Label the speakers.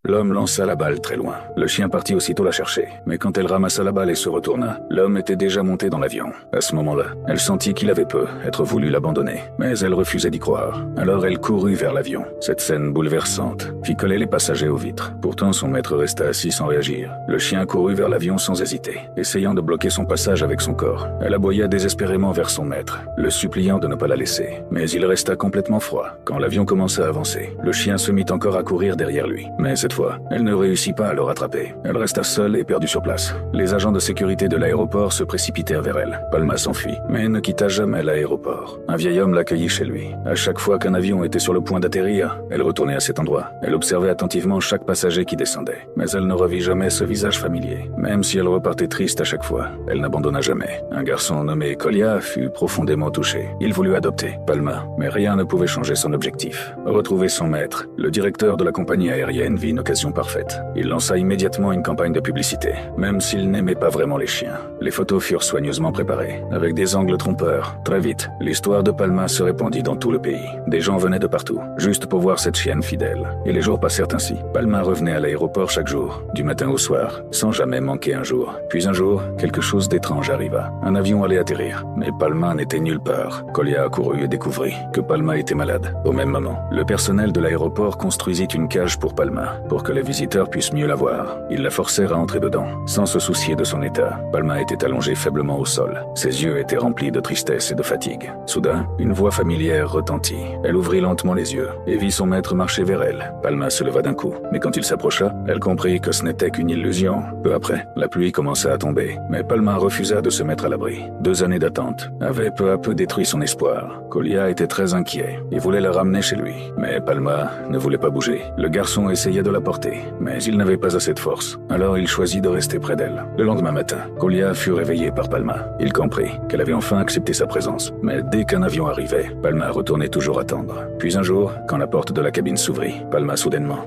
Speaker 1: L'homme lança la balle très loin. Le chien partit aussitôt la chercher. Mais quand elle ramassa la balle et se retourna, l'homme était déjà monté dans l'avion. À ce moment-là, elle sentit qu'il avait peu être voulu l'abandonner. Mais elle refusait d'y croire. Alors elle courut vers l'avion. Cette scène bouleversante fit coller les passagers aux vitres. Pourtant, son maître resta assis sans réagir. Le chien courut vers l'avion sans hésiter, essayant de bloquer son passage avec son corps. Elle aboya désespérément vers son maître, le suppliant de ne pas la laisser. Mais il resta complètement froid. Quand l'avion commença à avancer, le chien se mit encore à courir derrière lui. Mais cette fois, elle ne réussit pas à le rattraper. Elle resta seule et perdue sur place. Les agents de sécurité de l'aéroport se précipitèrent vers elle. Palma s'enfuit, mais ne quitta jamais l'aéroport. Un vieil homme l'accueillit chez lui. À chaque fois qu'un avion était sur le point d'atterrir, elle retournait à cet endroit. Elle observait attentivement chaque passager qui descendait. Mais elle ne revit jamais ce visage familier. Même si elle repartait triste à chaque fois, elle n'abandonna jamais. Un garçon nommé Kolia fut profondément touché. Il voulut adopter Palma, mais rien ne pouvait changer son objectif. Retrouver son maître, le directeur de la compagnie aérienne vit une occasion parfaite. Il lança immédiatement une campagne de publicité, même s'il n'aimait pas vraiment les chiens. Les photos furent soigneusement préparées, avec des angles trompeurs. Très vite, l'histoire de Palma se répandit dans tout le pays. Des gens venaient de partout, juste pour voir cette chienne fidèle. Et les jours passèrent ainsi. Palma revenait à l'aéroport chaque jour, du matin au soir, sans jamais manquer un jour. Puis un jour, quelque chose d'étrange arriva. Un avion allait atterrir, mais Palma n'était nulle part. Kolia accourut et découvrit que Palma était malade. Au même moment, le personnel de l'aéroport construisit une cage pour Palma, pour que les visiteurs puissent mieux la voir. Ils la forcèrent à entrer dedans, sans se soucier de son état. Palma était allongée faiblement au sol. Ses yeux étaient remplis de tristesse et de fatigue. Soudain, une voix familière retentit. Elle ouvrit lentement les yeux et vit son maître marcher vers elle. Palma se leva d'un coup, mais quand il s'approcha, elle comprit que ce n'était qu'une illusion. Peu après, la pluie commença à tomber, mais Palma refusa de se mettre à l'abri. 2 années d'attente avaient peu à peu détruit son espoir. Kolia était très inquiet et voulait la ramener chez lui. Mais Palma ne voulait pas bouger. Le garçon essayait de la porter, mais il n'avait pas assez de force. Alors il choisit de rester près d'elle. Le lendemain matin, Kolia fut réveillé par Palma. Il comprit qu'elle avait enfin accepté sa présence. Mais dès qu'un avion arrivait, Palma retournait toujours attendre. Puis un jour, quand la porte de la cabine s'ouvrit, Palma soudainement